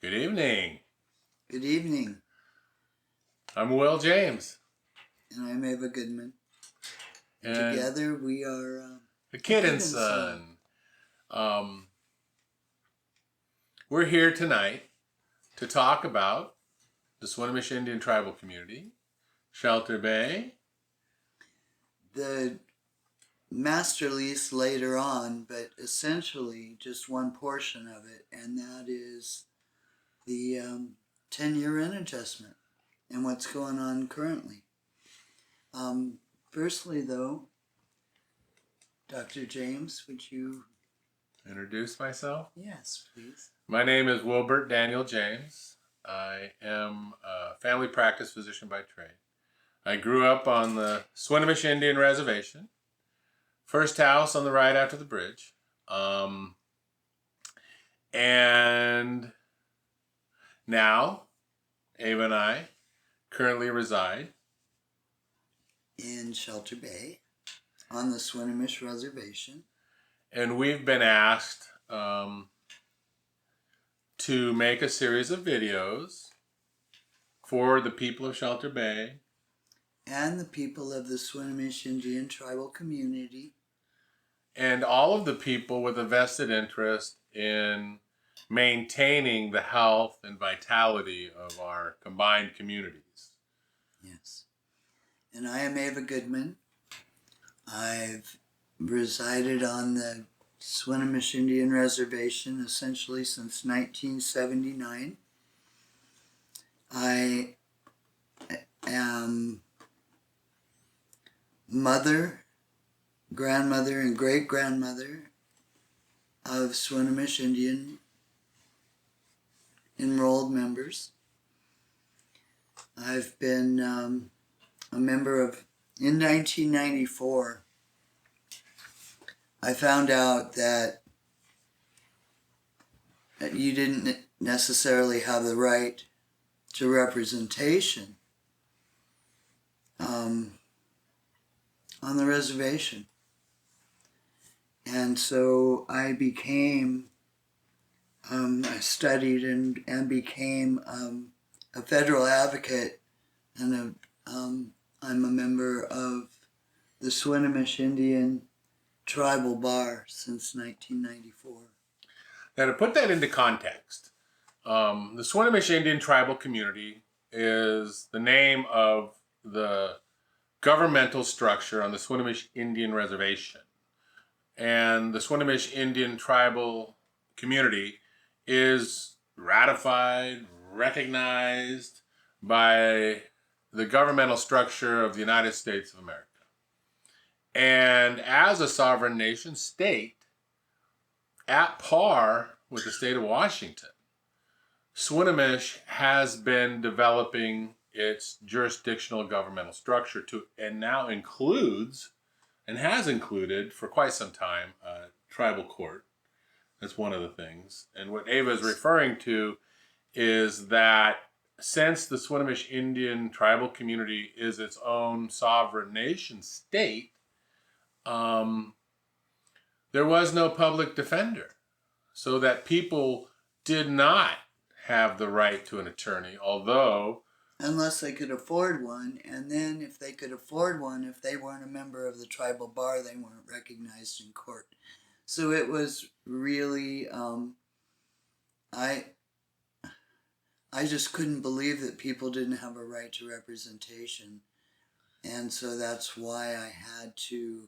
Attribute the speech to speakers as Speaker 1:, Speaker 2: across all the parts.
Speaker 1: Good evening.
Speaker 2: Good evening,
Speaker 1: I'm Will James.
Speaker 2: and I'm Ava Goodman. And
Speaker 1: And
Speaker 2: together we are
Speaker 1: Akid'nson. We're here tonight to talk about the Swinomish Indian tribal community, Shelter Bay.
Speaker 2: The Master Lease later on, but essentially just one portion of it, and that is the 10-year rent adjustment and what's going on currently. Firstly, though, Dr. James, would you
Speaker 1: Introduce myself?
Speaker 2: Yes, please.
Speaker 1: My name is Wilbert Daniel James. I am a family practice physician by trade. I grew up on the Swinomish Indian Reservation, first house on the right after the bridge. And now, Ava and I currently reside
Speaker 2: In Shelter Bay on the Swinomish Reservation.
Speaker 1: and we've been asked to make a series of videos for the people of Shelter Bay
Speaker 2: And the people of the Swinomish Indian tribal community.
Speaker 1: and all of the people with a vested interest in maintaining the health and vitality of our combined communities.
Speaker 2: Yes. And I am Ava Goodman. I've resided on the Swinomish Indian Reservation essentially since 1979. I am mother, grandmother, and great-grandmother of Swinomish Indian enrolled members. I've been a member of, in 1994, I found out that you didn't necessarily have the right to representation on the reservation. And so I became, I studied and became a federal advocate, and I'm a member of the Swinomish Indian Tribal Bar since 1994.
Speaker 1: Now, to put that into context, the Swinomish Indian tribal community is the name of the governmental structure on the Swinomish Indian Reservation. And the Swinomish Indian tribal community is ratified, recognized by the governmental structure of the United States of America. And as a sovereign nation state, at par with the state of Washington, Swinomish has been developing its jurisdictional governmental structure and now includes and has included for quite some time a tribal court. That's one of the things. And what Ava is referring to is that since the Swinomish Indian tribal community is its own sovereign nation state, there was no public defender, so that people did not have the right to an attorney, although
Speaker 2: unless they could afford one, and then if they could afford one, if they weren't a member of the tribal bar, they weren't recognized in court. So it was really, I just couldn't believe that people didn't have a right to representation, and so that's why I had to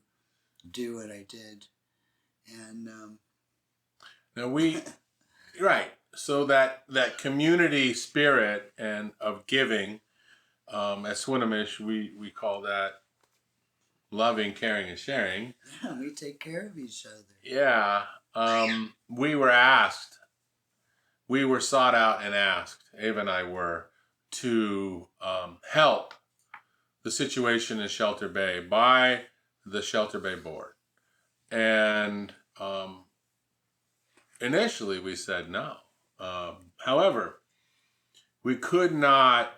Speaker 2: do what I did. And
Speaker 1: now right. So that community spirit and of giving, at Swinomish, we call that loving, caring, and sharing.
Speaker 2: Yeah, we take care of each other.
Speaker 1: Yeah. We were sought out and asked, Ava and I were, to help the situation in Shelter Bay by the Shelter Bay Board. And initially we said no. However, we could not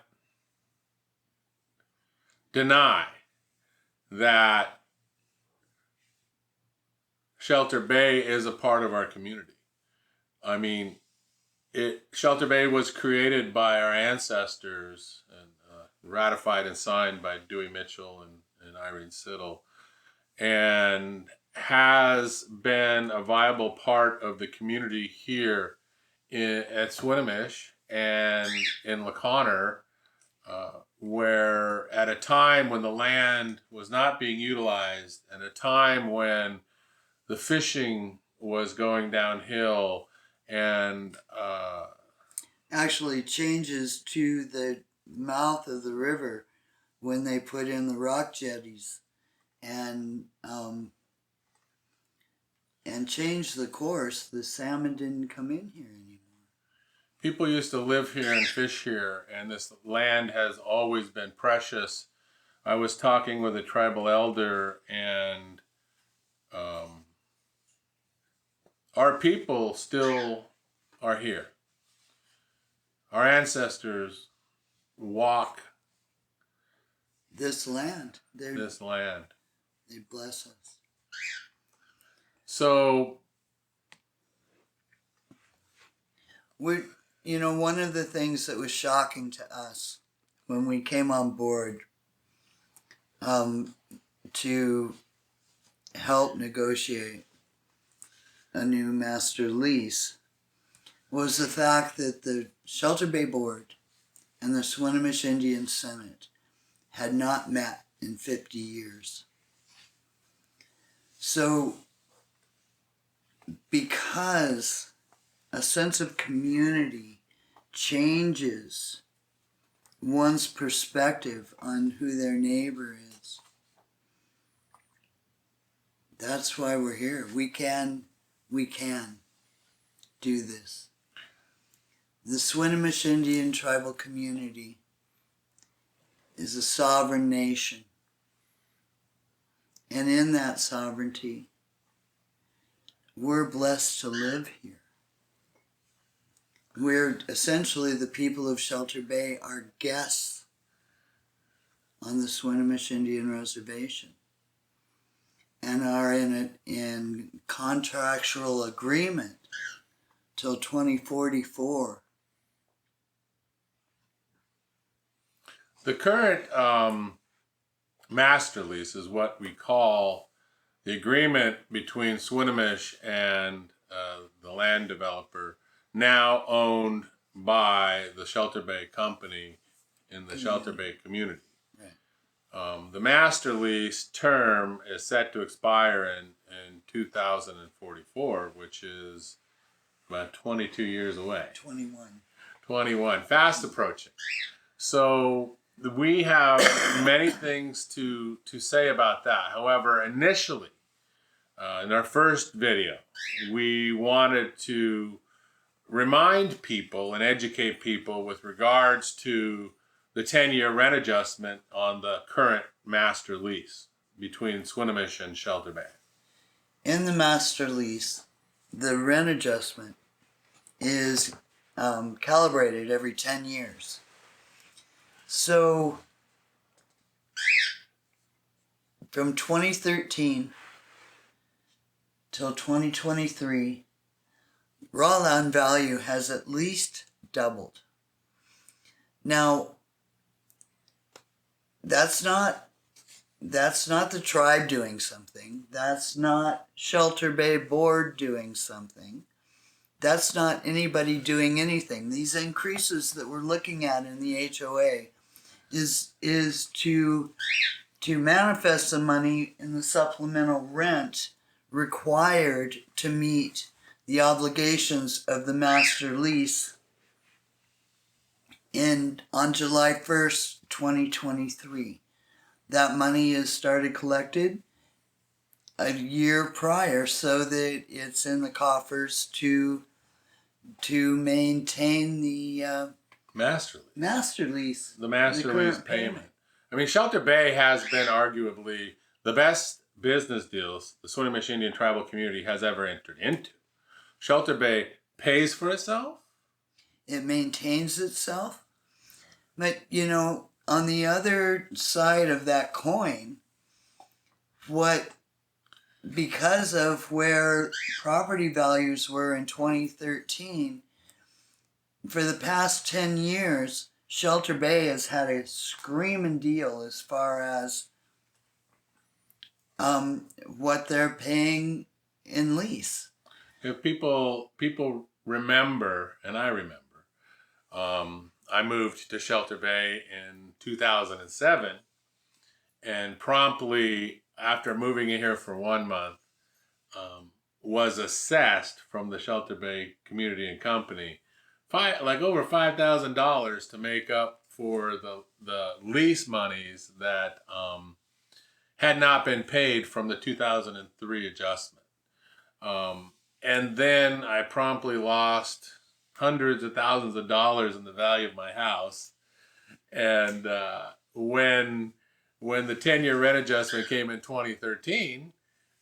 Speaker 1: deny that Shelter Bay is a part of our community. I mean, Shelter Bay was created by our ancestors and ratified and signed by Dewey Mitchell and Irene Siddle, and has been a viable part of the community here at Swinomish and in LaConner, where at a time when the land was not being utilized, at a time when the fishing was going downhill, and
Speaker 2: Actually changes to the mouth of the river when they put in the rock jetties and changed the course. The salmon didn't come in here anymore.
Speaker 1: people used to live here and fish here, and this land has always been precious. I was talking with a tribal elder, and our people still are here. Our ancestors walk
Speaker 2: This land,
Speaker 1: this land.
Speaker 2: they bless us.
Speaker 1: So
Speaker 2: One of the things that was shocking to us when we came on board to help negotiate a new master lease was the fact that the Shelter Bay Board and the Swinomish Indian Senate had not met in 50 years. So, because a sense of community changes one's perspective on who their neighbor is, that's why we're here. We can do this. The Swinomish Indian tribal community is a sovereign nation. And in that sovereignty, we're blessed to live here. We're essentially, the people of Shelter Bay are guests on the Swinomish Indian Reservation and are in contractual agreement till 2044.
Speaker 1: the current master lease is what we call the agreement between Swinomish and the land developer, now owned by the Shelter Bay Company in the Shelter Bay community.
Speaker 2: Right.
Speaker 1: The master lease term is set to expire in 2044, which is about 22 years away. 21, fast approaching. So we have many things to say about that. However, initially, in our first video, we wanted to remind people and educate people with regards to the 10-year rent adjustment on the current master lease between Swinomish and Shelter Bay.
Speaker 2: In the master lease, the rent adjustment is calibrated every 10 years. So from 2013 till 2023, raw land value has at least doubled. Now, that's not the tribe doing something. That's not Shelter Bay Board doing something. That's not anybody doing anything. These increases that we're looking at in the HOA is to manifest the money in the supplemental rent required to meet the obligations of the master lease on July 1st, 2023. That money is started collected a year prior so that it's in the coffers to maintain the
Speaker 1: Master lease.
Speaker 2: master lease.
Speaker 1: The master lease payment. I mean, Shelter Bay has been arguably the best business deals the Swinomish Indian tribal community has ever entered into. Shelter Bay pays for itself.
Speaker 2: It maintains itself. But, on the other side of that coin, because of where property values were in 2013, for the past 10 years, Shelter Bay has had a screaming deal as far as what they're paying in lease.
Speaker 1: If people remember, and I remember, I moved to Shelter Bay in 2007, and promptly after moving in here for 1 month, was assessed from the Shelter Bay Community and Company over $5,000 to make up for the lease monies that had not been paid from the 2003 adjustment. And then I promptly lost hundreds of thousands of dollars in the value of my house. And when the 10-year rent adjustment came in 2013,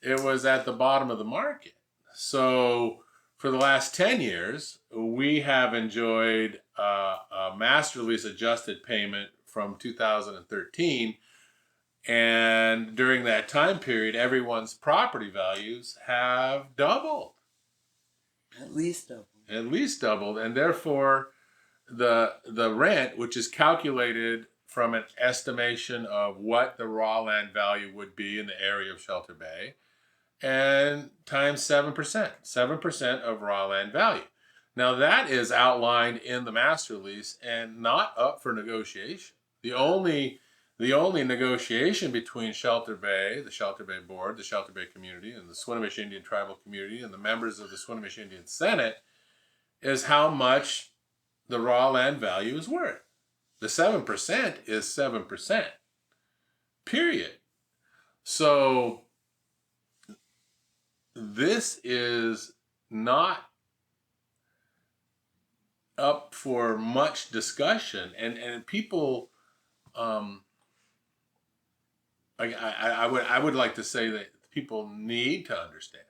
Speaker 1: it was at the bottom of the market. So for the last 10 years, we have enjoyed a master lease adjusted payment from 2013. And during that time period, everyone's property values have doubled.
Speaker 2: At least double.
Speaker 1: At least doubled. And therefore, the rent, which is calculated from an estimation of what the raw land value would be in the area of Shelter Bay, and times 7%. 7% of raw land value. Now that is outlined in the master lease and not up for negotiation. The only negotiation between Shelter Bay, the Shelter Bay Board, the Shelter Bay community, and the Swinomish Indian Tribal Community, and the members of the Swinomish Indian Senate is how much the raw land value is worth. The 7% is 7%. Period. So this is not up for much discussion, and people, I would like to say that people need to understand.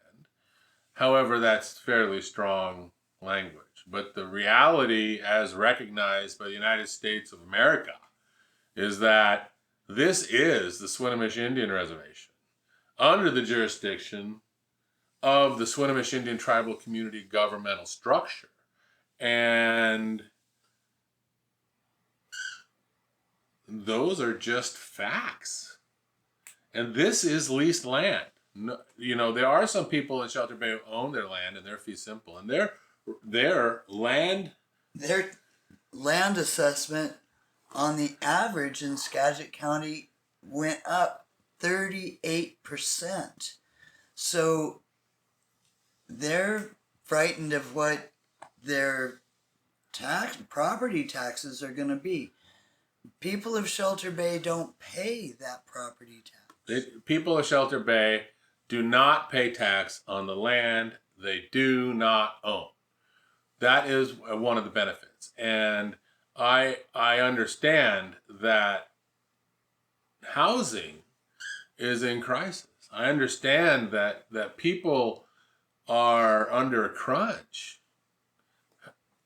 Speaker 1: However, that's fairly strong language. But the reality, as recognized by the United States of America, is that this is the Swinomish Indian Reservation under the jurisdiction of the Swinomish Indian Tribal Community governmental structure. And those are just facts. And this is leased land. You know, there are some people in Shelter Bay who own their land and they're fee simple. And their land
Speaker 2: assessment on the average in Skagit County went up 38%. So they're frightened of what their property taxes are going to be. People of Shelter Bay don't pay that property tax.
Speaker 1: People of Shelter Bay do not pay tax on the land they do not own. That is one of the benefits. And I understand that housing is in crisis. I understand that people are under a crunch.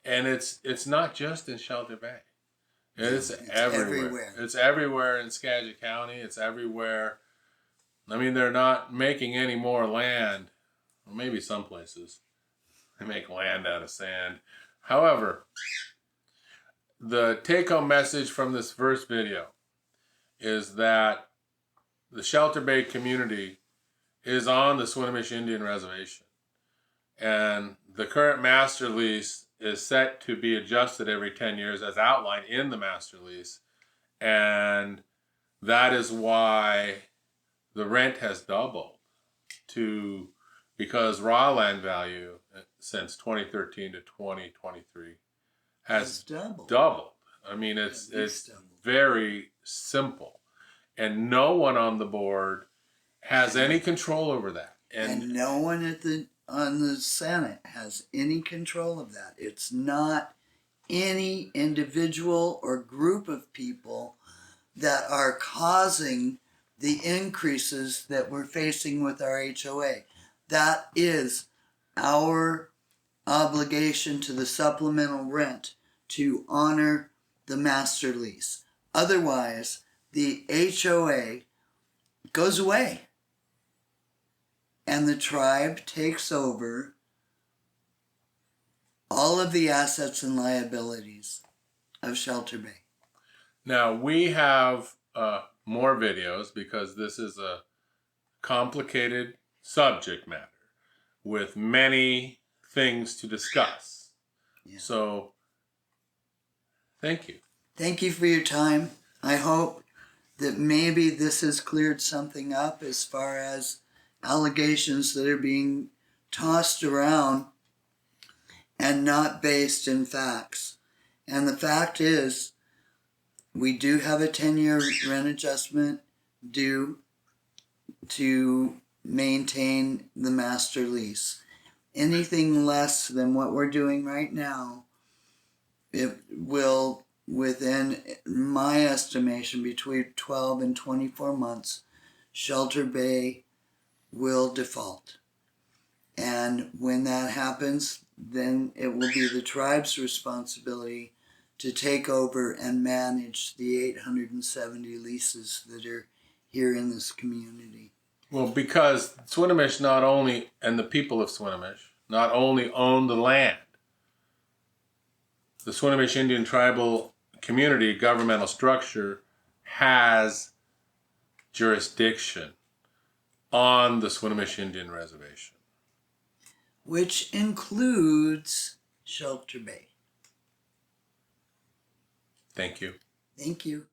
Speaker 1: And it's not just in Shelter Bay. It's everywhere. It's everywhere in Skagit County. It's everywhere. I mean, they're not making any more land. Well, maybe some places. They make land out of sand. However, the take-home message from this first video is that the Shelter Bay community is on the Swinomish Indian Reservation. And the current master lease is set to be adjusted every 10 years as outlined in the master lease. And that is why the rent has doubled because raw land value since 2013 to 2023 has doubled. I mean, it's very simple. And no one on the board has any control over that.
Speaker 2: And no one on the Senate has any control of that. It's not any individual or group of people that are causing the increases that we're facing with our HOA. That is our obligation to the supplemental rent to honor the master lease. Otherwise, the HOA goes away and the tribe takes over all of the assets and liabilities of Shelter Bay.
Speaker 1: Now, we have more videos because this is a complicated subject matter with many things to discuss.
Speaker 2: Yeah.
Speaker 1: So, thank you.
Speaker 2: Thank you for your time. I hope that maybe this has cleared something up as far as allegations that are being tossed around and not based in facts. And the fact is, we do have a 10-year rent adjustment due to maintain the master lease. Anything less than what we're doing right now, it will, within my estimation, between 12 and 24 months, Shelter Bay will default. And when that happens, then it will be the tribe's responsibility to take over and manage the 870 leases that are here in this community.
Speaker 1: Well, because Swinomish not only, and the people of Swinomish, not only own the land, the Swinomish Indian tribal community governmental structure has jurisdiction on the Swinomish Indian Reservation.
Speaker 2: Which includes Shelter Bay.
Speaker 1: Thank you.
Speaker 2: Thank you.